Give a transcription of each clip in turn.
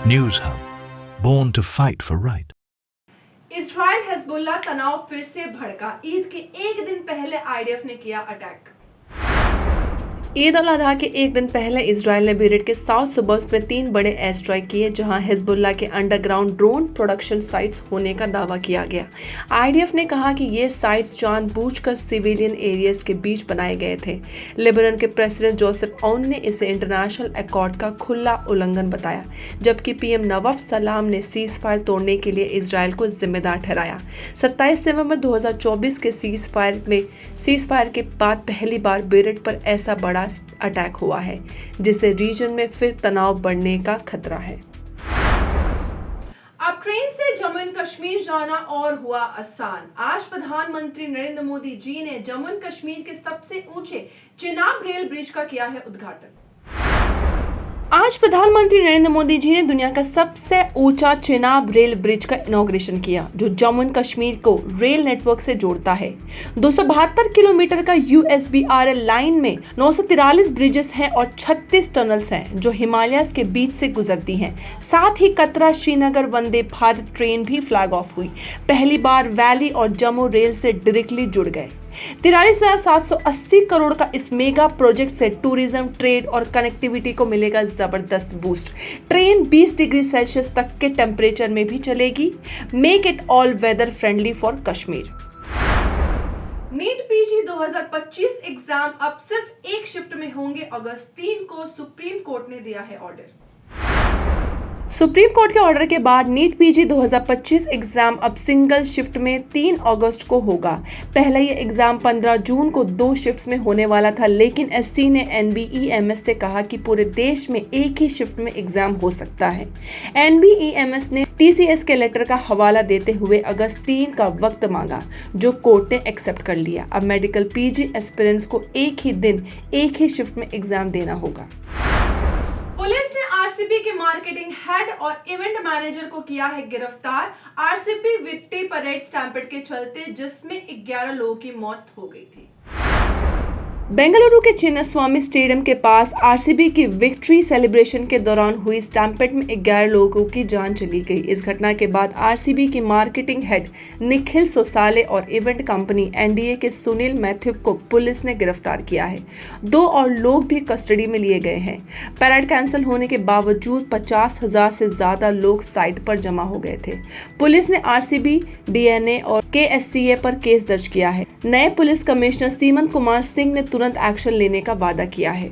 News Hub, born to fight for right. Israel Hezbollah तनाव फिर से भड़का। ईद के एक दिन पहले आईडीएफ ने किया अटैक। ईद उल अजहा के एक दिन पहले इजराइल ने बेरूट के साउथ सबर्ब्स में 3 बड़े एयर स्ट्राइक किए, जहां हिजबुल्लाह के अंडरग्राउंड ड्रोन प्रोडक्शन साइट्स होने का दावा किया गया। आईडीएफ ने कहा कि ये साइट्स जानबूझकर सिविलियन एरियाज के बीच बनाए गए थे। लेबनान के प्रेसिडेंट जोसेफ औन ने इसे इंटरनेशनल अकॉर्ड का खुला उल्लंघन बताया, जबकि पीएम नवाफ सलाम ने सीज फायर तोड़ने के लिए इजराइल को जिम्मेदार ठहराया। 27 नवंबर 2024 के सीज फायर के बाद पहली बार बेरूट पर ऐसा बड़ा अटैक हुआ है, जिससे रीजन में फिर तनाव बढ़ने का खतरा है। अब ट्रेन से जम्मू एंड कश्मीर जाना और हुआ आसान। आज प्रधानमंत्री नरेंद्र मोदी जी ने जम्मू एंड कश्मीर के सबसे ऊंचे चिनाब रेल ब्रिज का किया है उद्घाटन। आज प्रधानमंत्री नरेंद्र मोदी जी ने दुनिया का सबसे ऊंचा चिनाब रेल ब्रिज का इनॉग्रेशन किया, जो जम्मू एंड कश्मीर को रेल नेटवर्क से जोड़ता है। 272 किलोमीटर का USBRL लाइन में 943 ब्रिजेस हैं और 36 टनल्स हैं, जो हिमालयस के बीच से गुजरती हैं। साथ ही कतरा श्रीनगर वंदे भारत ट्रेन भी फ्लैग ऑफ हुई। पहली बार वैली और जम्मू रेल से डायरेक्टली जुड़ गए। 43,780 करोड़ का इस मेगा प्रोजेक्ट से टूरिज्म, ट्रेड और कनेक्टिविटी को मिलेगा जबरदस्त बूस्ट। ट्रेन 20 डिग्री सेल्सियस तक के टेम्परेचर में भी चलेगी। Make it all weather friendly for Kashmir. NEET PG 2025 exam अब सिर्फ एक शिफ्ट में होंगे। अगस्त 3 को सुप्रीम कोर्ट ने दिया है ऑर्डर। सुप्रीम कोर्ट के ऑर्डर के बाद नीट पीजी 2025 एग्जाम अब सिंगल शिफ्ट में 3 अगस्त को होगा। पहले ये एग्जाम 15 जून को 2 शिफ्ट्स में होने वाला था, लेकिन एससी ने NBEMS से कहा कि पूरे देश में एक ही शिफ्ट में एग्जाम हो सकता है। NBEMS ने TCS के लेटर का हवाला देते हुए अगस्त 3 का वक्त मांगा, जो कोर्ट ने एक्सेप्ट कर लिया। अब मेडिकल पीजी एस्पिरेंट्स को एक ही दिन एक ही शिफ्ट में एग्जाम देना होगा। पुलिस ने आरसीबी के मार्केटिंग हेड और इवेंट मैनेजर को किया है गिरफ्तार। आरसीबी विक्ट्री परेड स्टैम्पेड के चलते, जिसमें 11 लोगों की मौत हो गई थी। बेंगलुरु के चिन्नास्वामी स्टेडियम के पास आरसीबी की विक्ट्री सेलिब्रेशन के दौरान हुई स्टैम्पेड में 11 लोगों की जान चली गई। इस घटना के बाद आरसीबी की मार्केटिंग हेड निखिल सोसाले और इवेंट कंपनी एनडीए के सुनील मैथ्यू को पुलिस ने गिरफ्तार किया है। 2 और लोग भी कस्टडी में लिए गए हैं। पैरेड कैंसिल होने के बावजूद 50,000 से ज्यादा लोग साइट पर जमा हो गए थे। पुलिस ने आरसीबी, डीएनए और KSCA पर केस दर्ज किया है। नए पुलिस कमिश्नर सीमंत कुमार सिंह ने तुरंत एक्शन लेने का वादा किया है।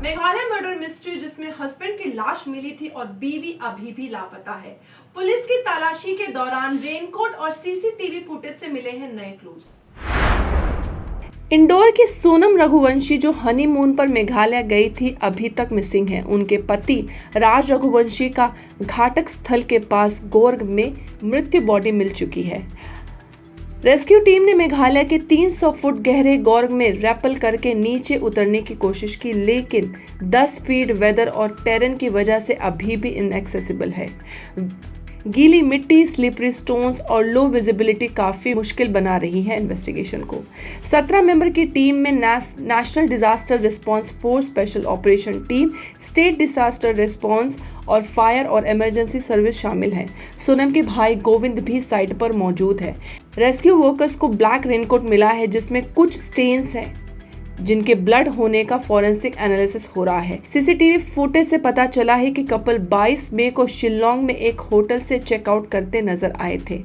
मेघालय मर्डर मिस्ट्री, जिसमें हस्बैंड की लाश मिली थी और बीवी अभी भी लापता है। पुलिस की तलाशी के दौरान रेनकोट और सीसीटीवी फुटेज से मिले हैं नए क्लूज। इंदौर की सोनम रघुवंशी, जो हनीमून पर मेघालय गई थी, अभी तक मिसिंग है। उनके पति राज रघुवंशी का घाटक स्थल के पास गोर्ग में मृत्यु बॉडी मिल चुकी है। रेस्क्यू टीम ने मेघालय के 300 फुट गहरे गोर्ग में रैपल करके नीचे उतरने की कोशिश की, लेकिन 10 फीट वेदर और टेरेन की वजह से अभी भी इनएक्सेसिबल है। गीली मिट्टी, स्लिपरी स्टोन्स और लो विजिबिलिटी काफी मुश्किल बना रही है इन्वेस्टिगेशन को। 17 मेंबर की टीम में national disaster response force, special operation team, state disaster response और फायर और इमरजेंसी सर्विस शामिल हैं। सोनम के भाई गोविंद भी साइट पर मौजूद है। रेस्क्यू वर्कर्स को ब्लैक रेनकोट मिला है, जिसमें कुछ स्टेन्स हैं, जिनके ब्लड होने का फॉरेंसिक एनालिसिस हो रहा है। सीसीटीवी फुटेज से पता चला है कि कपल 22 मई को शिल्लोंग में एक होटल से चेकआउट करते नजर आए थे।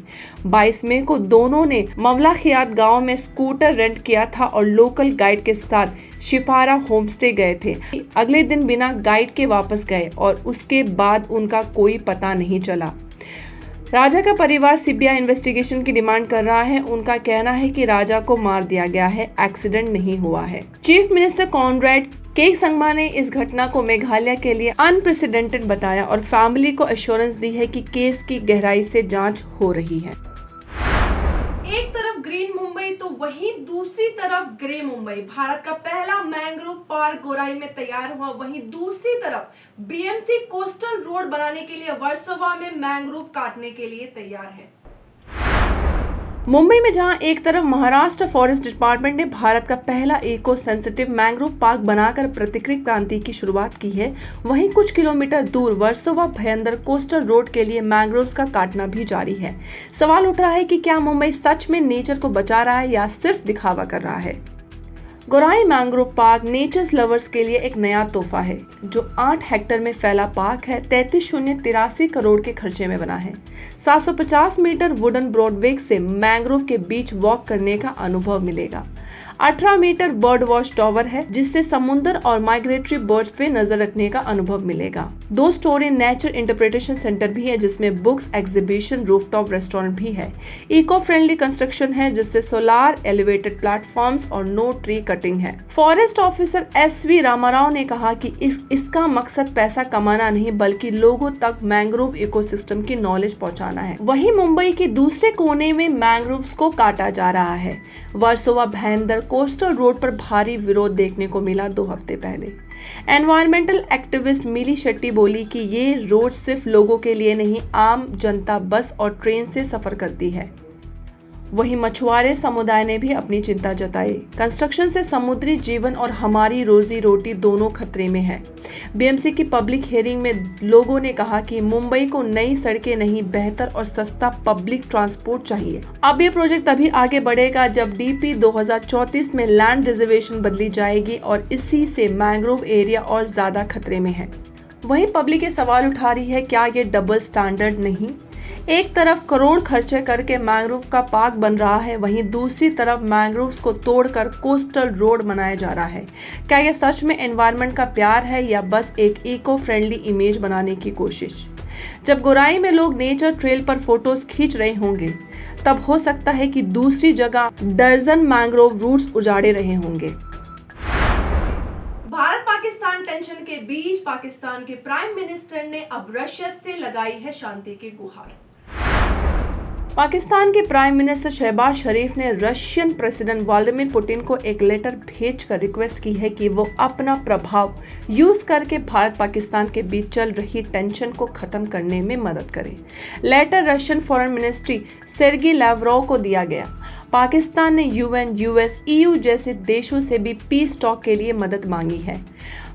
22 मई को दोनों ने मवलाखियात गांव में स्कूटर रेंट किया था और लोकल गाइड के साथ शिपारा होमस्टे गए थे। अगले दिन बिना गाइड के वापस गए और उसके बाद उनका कोई पता नहीं चला। राजा का परिवार सीबीआई इन्वेस्टिगेशन की डिमांड कर रहा है। उनका कहना है कि राजा को मार दिया गया है, एक्सीडेंट नहीं हुआ है। चीफ मिनिस्टर कॉनरेड के संगमा ने इस घटना को मेघालय के लिए अनप्रेसिडेंटेड बताया और फैमिली को एश्योरेंस दी है कि केस की गहराई से जांच हो रही है। एक तरफ ग्रीन मुंबई तो वहीं दूसरी तरफ ग्रे मुंबई। भारत का पहला मैंग्रोव पार्क गोराई में तैयार हुआ। वहीं दूसरी तरफ बीएमसी कोस्टल रोड बनाने के लिए वर्सोवा में मैंग्रोव काटने के लिए तैयार है। मुंबई में जहां एक तरफ महाराष्ट्र फॉरेस्ट डिपार्टमेंट ने भारत का पहला इको सेंसिटिव मैंग्रोव पार्क बनाकर प्रतिकृत क्रांति की शुरुआत की है, वहीं कुछ किलोमीटर दूर वर्सोवा भयंदर कोस्टल रोड के लिए मैंग्रोव्स का काटना भी जारी है। सवाल उठ रहा है कि क्या मुंबई सच में नेचर को बचा रहा है या सिर्फ दिखावा कर रहा है। गोराई मैंग्रोव पार्क नेचर्स लवर्स के लिए एक नया तोहफा है, जो 8 हेक्टेयर में फैला पार्क है। 3383 करोड़ के खर्चे में बना है। 750 मीटर वुडन ब्रॉडवे से मैंग्रोव के बीच वॉक करने का अनुभव मिलेगा। 18 मीटर बर्ड वॉच टावर है, जिससे समुद्र और माइग्रेटरी बर्ड्स पे नजर रखने का अनुभव मिलेगा। 2 स्टोरी नेचर इंटरप्रिटेशन सेंटर भी है, जिसमें बुक्स, एग्जीबिशन, रूफटॉप रेस्टोरेंट भी है। इको फ्रेंडली कंस्ट्रक्शन है, जिससे सोलार एलिवेटेड प्लेटफॉर्म्स और नो ट्री कटिंग है। फॉरेस्ट ऑफिसर SV रामाराव ने कहा कि इसका मकसद पैसा कमाना नहीं, बल्कि लोगों तक मैंग्रोव इकोसिस्टम की नॉलेज पहुंचाना है। वहीं मुंबई के दूसरे कोने में मैंग्रोव्स को काटा जा रहा है। वर्सोवा भयंदर कोस्टल रोड पर भारी विरोध देखने को मिला 2 हफ्ते पहले। एनवायरमेंटल एक्टिविस्ट मिली शेट्टी बोली कि ये रोड सिर्फ लोगों के लिए नहीं, आम जनता बस और ट्रेन से सफर करती है। वहीं मछुआरे समुदाय ने भी अपनी चिंता जताई। कंस्ट्रक्शन से समुद्री जीवन और हमारी रोजी रोटी दोनों खतरे में है। BMC की पब्लिक हियरिंग में लोगों ने कहा कि मुंबई को नई सड़कें नहीं, बेहतर और सस्ता पब्लिक ट्रांसपोर्ट चाहिए। अब ये प्रोजेक्ट तभी आगे बढ़ेगा जब DP 2034 में लैंड रिजर्वेशन बदली जाएगी और इसी से मैंग्रोव एरिया और ज्यादा खतरे में है। वहीं पब्लिक ये सवाल उठा रही है, क्या ये डबल स्टैंडर्ड नहीं? एक तरफ करोड़ खर्चे करके मैंग्रोव का पार्क बन रहा है, वहीं दूसरी तरफ मैंग्रोव्स को तोड़कर कोस्टल रोड बनाया जा रहा है। क्या यह सच में एनवायरनमेंट का प्यार है या बस एक इको फ्रेंडली इमेज बनाने की कोशिश? जब गोराई में लोग नेचर ट्रेल पर फोटोज खींच रहे होंगे, तब हो सकता है कि दूसरी जगह दर्जन मैंग्रोव रूट्स उजाड़े रहे होंगे। भारत पाकिस्तान टेंशन के बीच पाकिस्तान के प्राइम मिनिस्टर ने अब रशिया से लगाई है शांति की गुहार। पाकिस्तान के प्राइम मिनिस्टर शहबाज शरीफ ने रशियन प्रेसिडेंट व्लादिमीर पुतिन को एक लेटर भेजकर रिक्वेस्ट की है कि वो अपना प्रभाव यूज करके भारत पाकिस्तान के बीच चल रही टेंशन को खत्म करने में मदद करें। Letter Russian foreign ministry सेर्गी Lavrov को दिया गया। पाकिस्तान ने UN, US, EU जैसे देशों से भी पीस टॉक के लिए मदद मांगी है।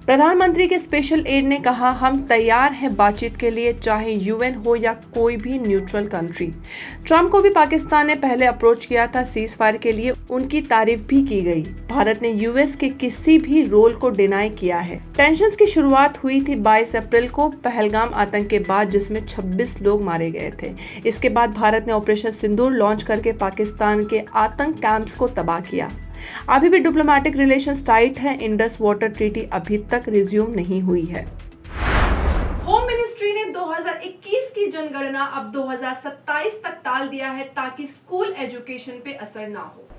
प्रधानमंत्री के स्पेशल एड ने कहा, हम तैयार हैं बातचीत के लिए, चाहे UN हो या कोई भी न्यूट्रल कंट्री। ट्रंप को भी पाकिस्तान ने पहले अप्रोच किया था सीज फायर के लिए, उनकी तारीफ भी की गई। भारत ने US के किसी भी रोल को डिनाई किया है। टेंशंस की शुरुआत हुई थी 22 अप्रैल को पहलगाम आतंक के बाद, जिसमें 26 लोग मारे गए थे। इसके बाद भारत ने ऑपरेशन सिंदूर लॉन्च करके पाकिस्तान के आतंक कैंप्स को तबाह किया। अभी भी डिप्लोमेटिक रिलेशंस टाइट है। इंडस वाटर ट्रीटी अभी तक रिज्यूम नहीं हुई है। होम मिनिस्ट्री ने 2021 की जनगणना अब 2027 तक टाल दिया है, ताकि स्कूल एजुकेशन पे असर ना हो।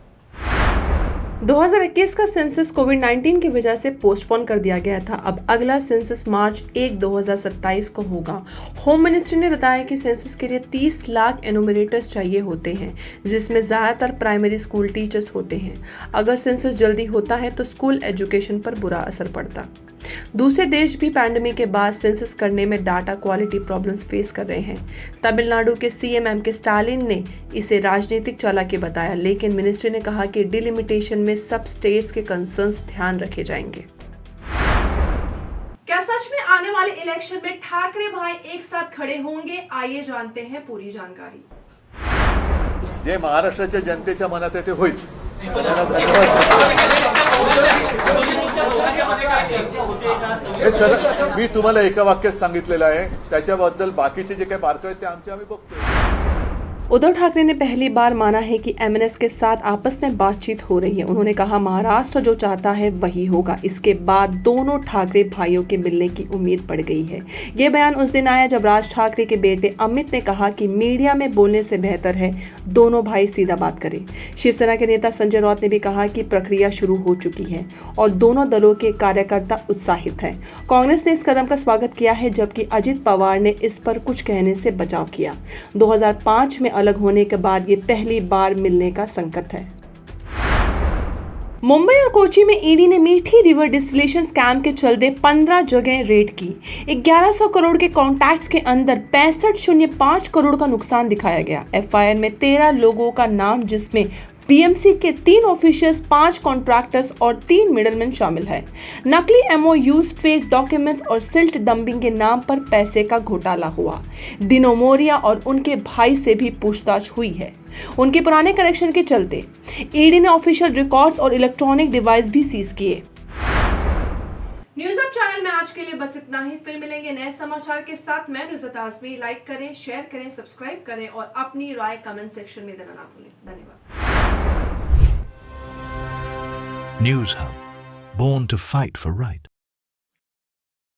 2021 का सेंसस कोविड-19 की वजह से पोस्टपोन कर दिया गया था। अब अगला सेंसस मार्च 1, 2027 को होगा। होम मिनिस्ट्री ने बताया कि सेंसस के लिए 30 लाख एनुमरेटर्स चाहिए होते हैं, जिसमें ज़्यादातर प्राइमरी स्कूल टीचर्स होते हैं। अगर सेंसस जल्दी होता है तो स्कूल एजुकेशन पर बुरा असर पड़ता। दूसरे देश भी पैंडेमिक के बाद सेंसस करने में डाटा क्वालिटी प्रॉब्लम्स फेस कर रहे हैं। तमिलनाडु के CM M.K. स्टालिन ने इसे राजनीतिक चालाकी बताया, लेकिन मिनिस्ट्री ने कहा कि डिलिमिटेशन में सब स्टेट्स के कंसर्न्स ध्यान रखे जाएंगे। क्या सच में आने वाले इलेक्शन में ठाकरे भाई एक साथ खड़े होंगे? आइए जानते हैं पूरी जानकारी। जे महाराष्ट्राच्या जनतेच्या मनात आहे ते होईल। हे सर मी तुम्हाला एका वाक्यात सांगितलेलं आहे, त्याच्याबद्दल बाकीचे जे काही बारकावे आहेत ते आम्ही बघतोय। उद्धव ठाकरे ने पहली बार माना है कि MNS के साथ आपस में बातचीत हो रही है। उन्होंने कहा, महाराष्ट्र जो चाहता है वही होगा। इसके बाद दोनों ठाकरे भाइयों के मिलने की उम्मीद बढ़ गई है। ये बयान उस दिन आया जब राज ठाकरे के बेटे अमित ने कहा कि मीडिया में बोलने से बेहतर है दोनों भाई सीधा बात करें। शिवसेना के नेता संजय राउत ने भी कहा कि प्रक्रिया शुरू हो चुकी है और दोनों दलों के कार्यकर्ता उत्साहित हैं। कांग्रेस ने इस कदम का स्वागत किया है, जबकि अजित पवार ने इस पर कुछ कहने से बचाव किया। 2005 में अलग होने के बाद ये पहली बार मिलने का संकट है। मुंबई और कोची में ईडी ने मीठी रिवर डिस्टिलेशन स्कैम के चलते 15 जगह रेड की। 1100 करोड़ के कॉन्टैक्ट्स के अंदर 6505 करोड़ का नुकसान दिखाया गया। एफआईआर में 13 लोगों का नाम, जिसमें बीएमसी के 3 ऑफिशियल्स, 5 कॉन्ट्रैक्टर्स और 3 मिडलमैन शामिल है। नकली एमओयूज, फेक डॉक्यूमेंट्स और सिल्ट डंपिंग के नाम पर पैसे का घोटाला हुआ। दिनो मोरिया और उनके भाई से भी पूछताछ हुई है। उनके पुराने कनेक्शन के चलते ईडी ने ऑफिशियल रिकॉर्ड्स और इलेक्ट्रॉनिक डिवाइस भी सीज किए। न्यूज अप चैनल में आज के लिए बस इतना ही। फिर मिलेंगे नए समाचार के साथ। मैं नुसरत आजमी। लाइक करें, शेयर करें, सब्सक्राइब करें और अपनी राय कमेंट सेक्शन में देना ना भूलें। धन्यवाद। News Hub. Born to fight for right.